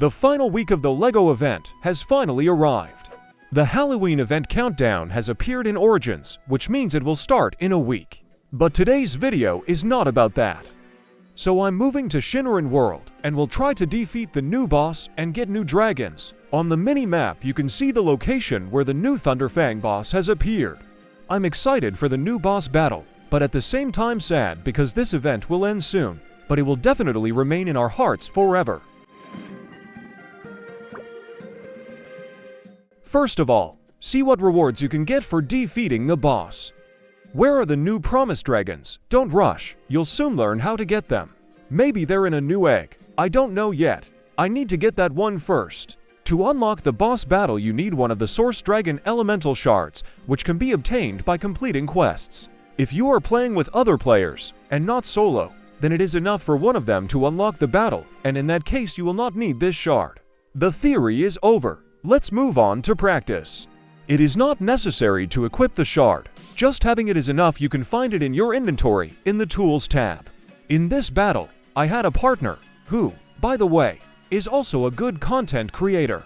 The final week of the LEGO event has finally arrived. The Halloween event countdown has appeared in Origins, which means it will start in a week. But today's video is not about that. So I'm moving to Shinrin World and will try to defeat the new boss and get new dragons. On the mini-map you can see the location where the new Thunderfang Boss has appeared. I'm excited for the new boss battle, but at the same time sad because this event will end soon, but it will definitely remain in our hearts forever. First of all, see what rewards you can get for defeating the boss. Where are the new promised dragons? Don't rush, you'll soon learn how to get them. Maybe they're in a new egg, I don't know yet. I need to get that one first. To unlock the boss battle you need one of the Source Dragon Elemental Shards, which can be obtained by completing quests. If you are playing with other players, and not solo, then it is enough for one of them to unlock the battle, and in that case you will not need this shard. The theory is over. Let's move on to practice. It is not necessary to equip the shard. Just having it is enough. You can find it in your inventory in the Tools tab. In this battle, I had a partner who, by the way, is also a good content creator.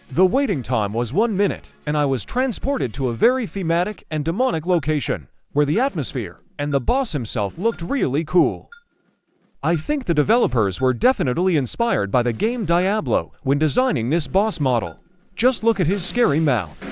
The waiting time was 1 minute, and I was transported to a very thematic and demonic location, where the atmosphere and the boss himself looked really cool. I think the developers were definitely inspired by the game Diablo when designing this boss model. Just look at his scary mouth.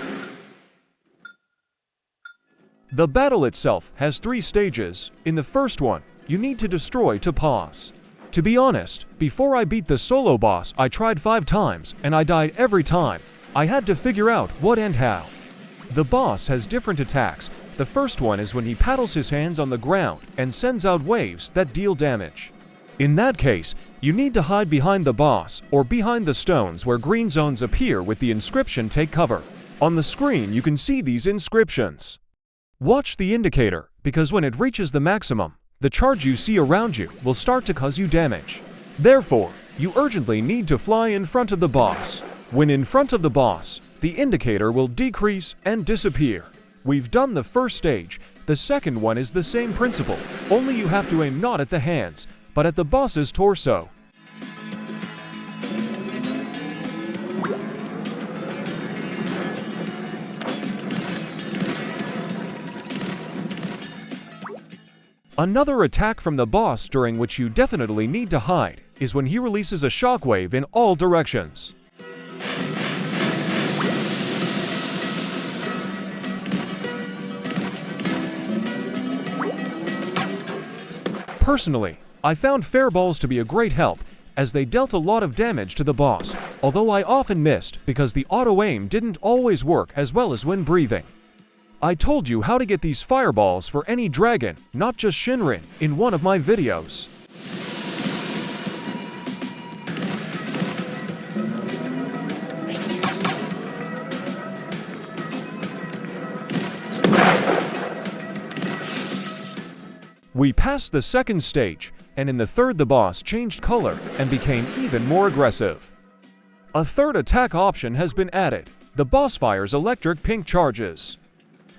The battle itself has 3 stages. In the first one, you need to destroy to pause. To be honest, before I beat the solo boss, I tried 5 times and I died every time. I had to figure out what and how. The boss has different attacks. The first one is when he paddles his hands on the ground and sends out waves that deal damage. In that case, you need to hide behind the boss or behind the stones where green zones appear with the inscription "Take cover." On the screen you can see these inscriptions. Watch the indicator, because when it reaches the maximum, the charge you see around you will start to cause you damage. Therefore, you urgently need to fly in front of the boss. When in front of the boss, the indicator will decrease and disappear. We've done the first stage. The second one is the same principle, only you have to aim not at the hands, but at the boss's torso. Another attack from the boss during which you definitely need to hide is when he releases a shockwave in all directions. Personally, I found fireballs to be a great help, as they dealt a lot of damage to the boss, although I often missed because the auto-aim didn't always work as well as when breathing. I told you how to get these fireballs for any dragon, not just Shinrin, in one of my videos. We passed the second stage, and in the third the boss changed color and became even more aggressive. A third attack option has been added. The boss fires electric pink charges.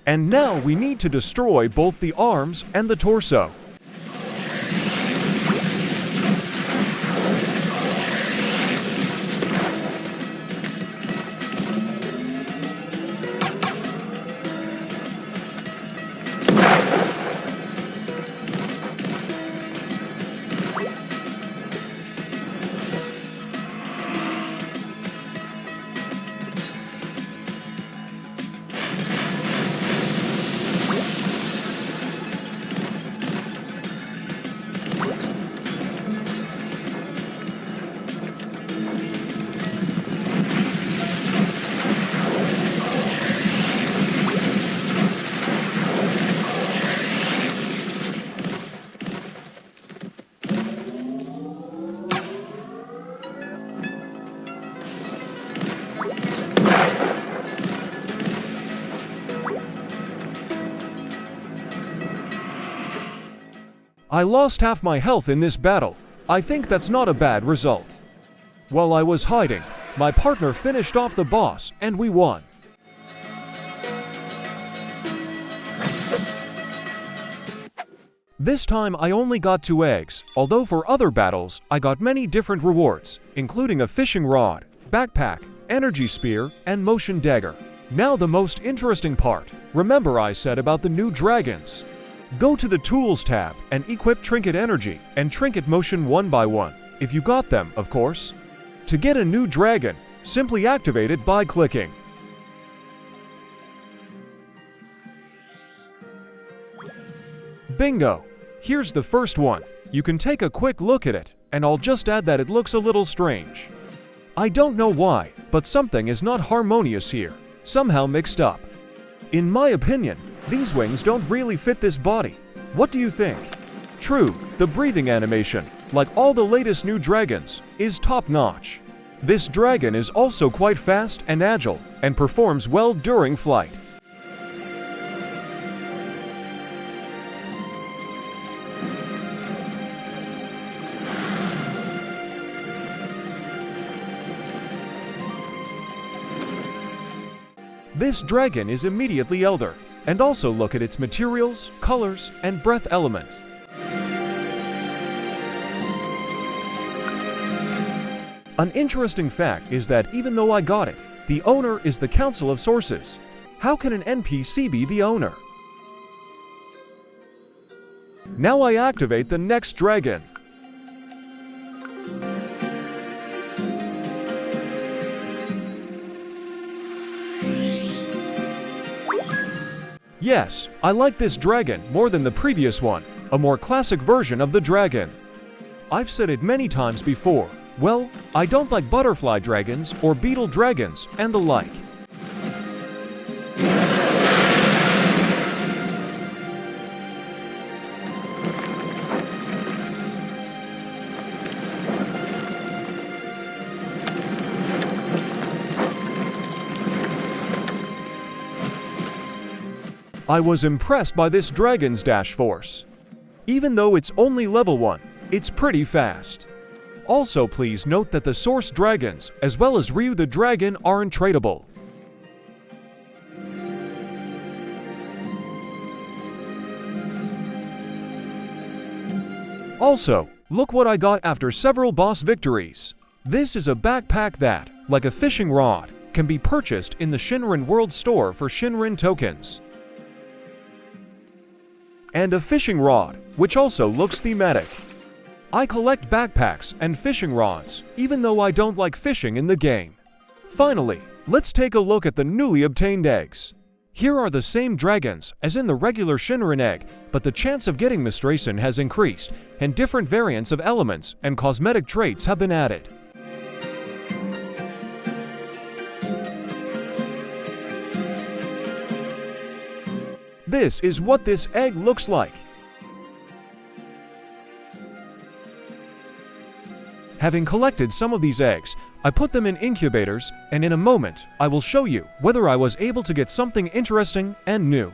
And now we need to destroy both the arms and the torso. I lost half my health in this battle. I think that's not a bad result. While I was hiding, my partner finished off the boss and we won. This time I only got 2 eggs, although for other battles I got many different rewards, including a fishing rod, backpack, energy spear, and motion dagger. Now the most interesting part. Remember I said about the new dragons? Go to the Tools tab and equip Trinket Energy and Trinket Motion one by one, if you got them, of course. To get a new dragon, simply activate it by clicking. Bingo! Here's the first one. You can take a quick look at it, and I'll just add that it looks a little strange. I don't know why, but something is not harmonious here, somehow mixed up. In my opinion, these wings don't really fit this body. What do you think? True, the breathing animation, like all the latest new dragons, is top-notch. This dragon is also quite fast and agile, and performs well during flight. This dragon is immediately elder, and also look at its materials, colors, and breath element. An interesting fact is that even though I got it, the owner is the Council of Sources. How can an NPC be the owner? Now I activate the next dragon. Yes, I like this dragon more than the previous one, a more classic version of the dragon. I've said it many times before. Well, I don't like butterfly dragons or beetle dragons and the like. I was impressed by this dragon's dash force. Even though it's only level 1, it's pretty fast. Also please note that the source dragons, as well as Ryu the dragon, are untradeable. Also, look what I got after several boss victories. This is a backpack that, like a fishing rod, can be purchased in the Shinrin World Store for Shinrin tokens. And a fishing rod, which also looks thematic. I collect backpacks and fishing rods, even though I don't like fishing in the game. Finally, let's take a look at the newly obtained eggs. Here are the same dragons as in the regular Shinrin egg, but the chance of getting Mistrasen has increased, and different variants of elements and cosmetic traits have been added. This is what this egg looks like. Having collected some of these eggs, I put them in incubators, and in a moment, I will show you whether I was able to get something interesting and new.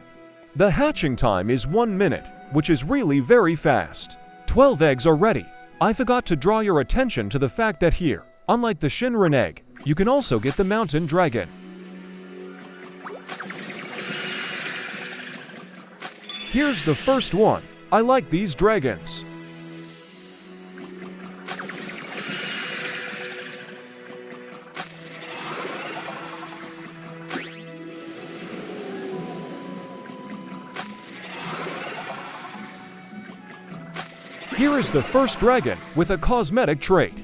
The hatching time is 1 minute, which is really very fast. 12 eggs are ready. I forgot to draw your attention to the fact that here, unlike the Shinrin egg, you can also get the mountain dragon. Here's the first one. I like these dragons. Here is the first dragon with a cosmetic trait.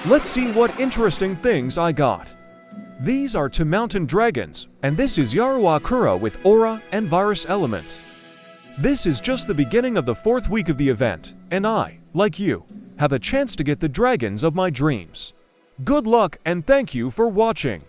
Let's see what interesting things I got. These are 2 mountain dragons, and this is Yaruakura with aura and virus element. This is just the beginning of the 4th week of the event, and I, like you, have a chance to get the dragons of my dreams. Good luck and thank you for watching.